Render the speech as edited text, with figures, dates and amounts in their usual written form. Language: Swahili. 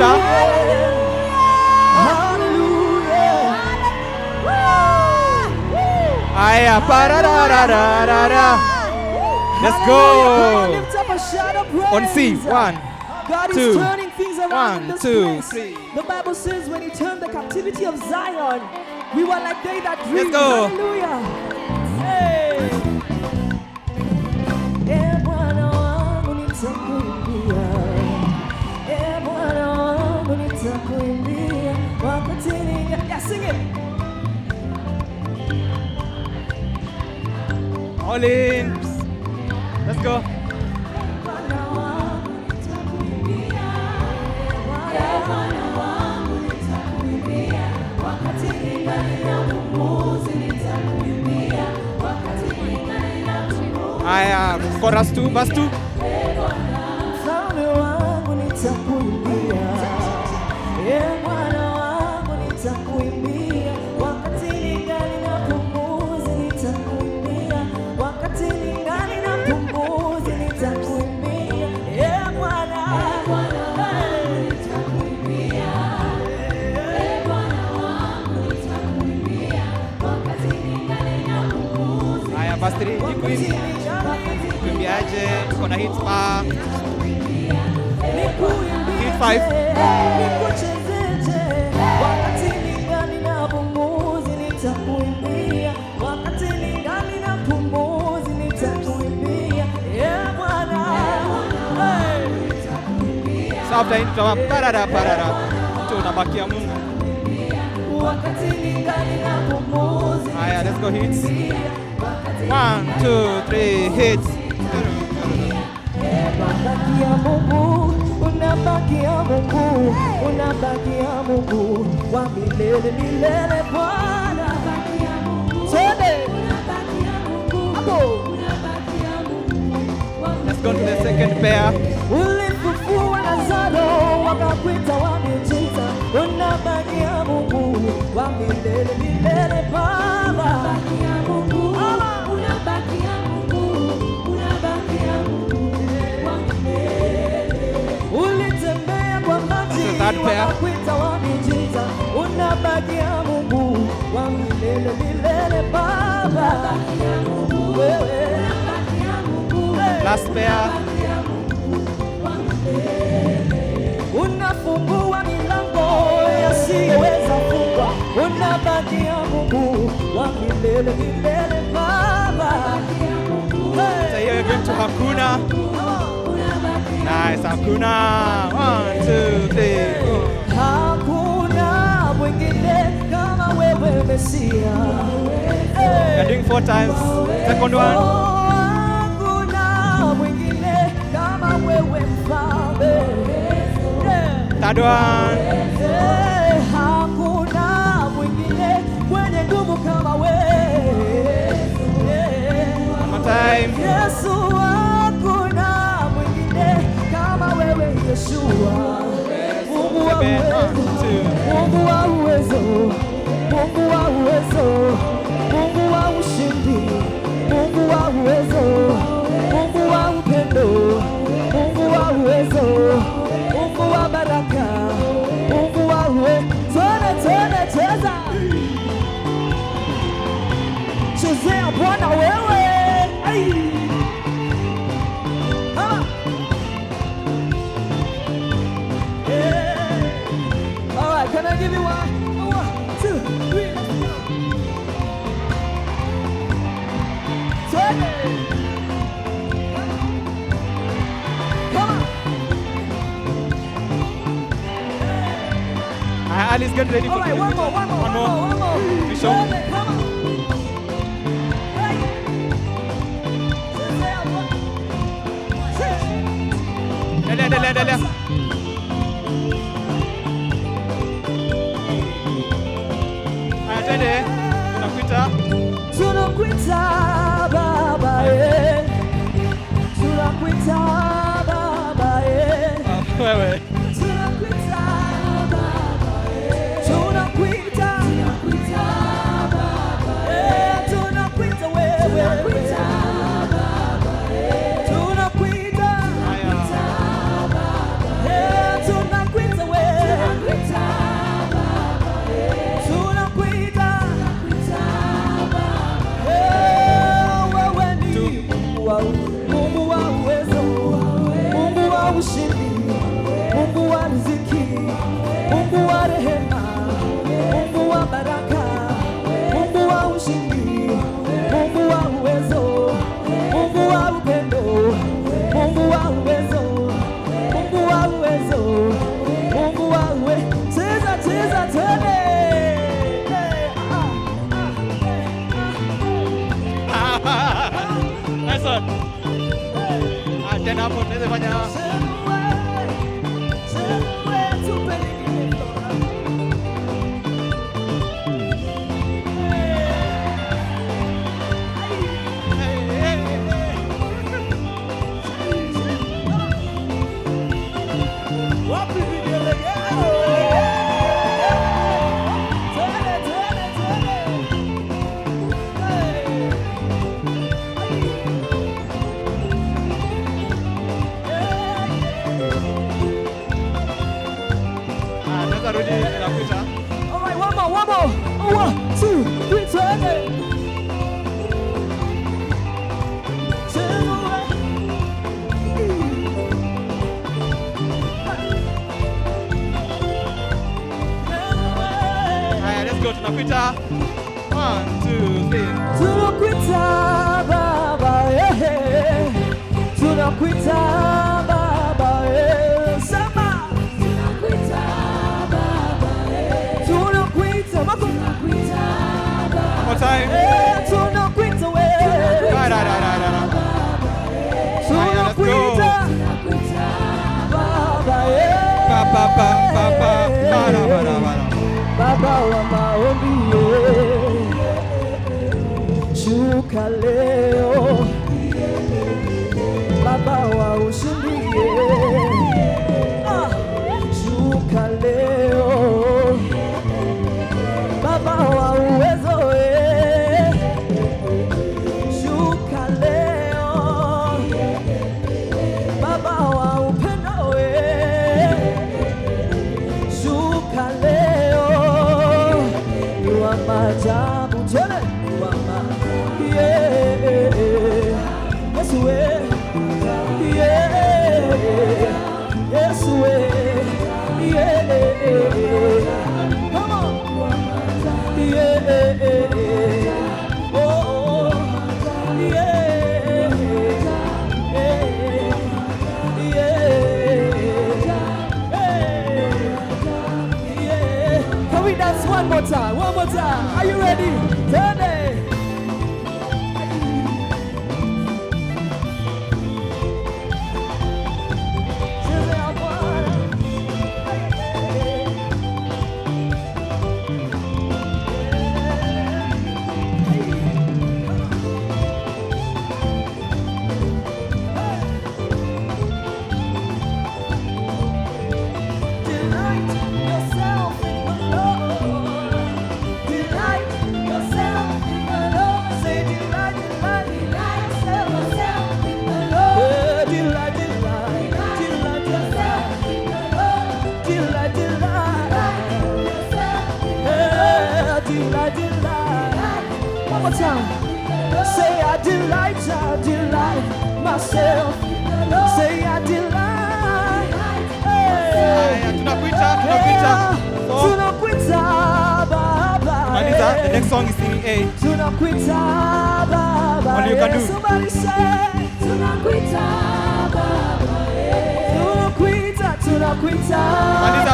mafuta. Aya, pararararara. Let's go. On C. 1, God 2, is turning things around in 1, this 2, place. 3. The Bible says when he turned the captivity of Zion, we were like they that dream. Let's go. Hallelujah. Hey. Bwana wangu nitakuimbia. Bwana wangu nitakuimbia. Wakati yeah, sing it. All in. Let's go. Aya, chorus 2, verse 2. Mfalme wangu nitakuimbia. Bwana wangu nitakuimbia. Wakati ningali na pumzi nitakuimbia. Wakati ningali na pumzi nitakuimbia. Bwana nitakuimbia. Bwana wangu nitakuimbia. Wakati ningali na pumzi. Aya, verse 3. Kimbiaje, tuko na hits pa. Hit 5. Wakati ningali na pumzi nitakuimbia. Wakati ningali na pumzi nitakuimbia. Bwana So after hit parara. Tunabakia Mungu. wakati ningali na pumzi. Aya, let's go hits. 1, 2, 3, hits. Unabakia Mungu, unabakia Mungu, unabakia Mungu wa milele milele Bwana. Sote unabakia Mungu, unabakia Mungu. Let's go to the second pair. Ulifufua Lazaro wakakuita wa miujiza, unabakia Mungu wa milele milele Baba. Unabakia Mungu, unabakia Mungu, unabakia Mungu wa milele. Ulitembea kwa maji wakakuita wa miujiza, unabakia Mungu wa milele milele Baba. Unabakia Mungu wewe, unabakia Mungu. Last pair. Unafungua milango yasiyoweza fungwa, unabakia Mungu wa milele milele Baba. So here we're going to Hakuna. Nice, Hakuna. 1, 2, 3, go. Hakuna mwingine kama wewe Mesia. We're doing 4 times. Second one. Hakuna mwingine kama wewe Mfalme. Third one. Hakuna mwingine mwenye nguvu kama wewe. One more time. Yesu, hakuna mwingine kama wewe Yeshua. Mungu wa uwezo, Mungu wa uwezo, Mungu wa uwezo, Mungu wa ushindi, Mungu wa uwezo, Mungu wa upendo, Mungu wa uwezo, Mungu wa baraka, Mungu wa uwezo. Tone cheza, chezea Bwana wewe. All right, can I give you 1, 2, 3? Come on. Ali's get ready for All right, one more. Bishop. Come on. Hey. Endelea. Aya, twende. Tunakuita Baba, tunakuita Baba, wewe. tunakuita Baba, tunakuita Baba, tunakuita wewe, tunakuita Aya. Tunaweza fanya. All right, one more. 1, 2, 3, turn it. Let's go. Tunakuita. 1, 2, 3. Tunakuita baba, tunakuita baba, sema. Tunakuita baba, tunakuita baba, tunakuita baba. One more time. Tunakuita we. Tunakuita baba, Baba wa maombi, shuka leo, Baba wa ushindi, shuka leo, Baba wa uwezo, shuka leo, Baba wa upendo, shuka leo. Majabu tele wama Yesu we Yesu we come on oh Can we dance one more time? Are you ready? Turn it. Say I delight myself. Say I delight. Tunakuita. Tunakuita baba. Maliza. The next song is in A. Tunakuita baba. All you can do. Somebody say tunakuita baba. Tunakuita. Maliza.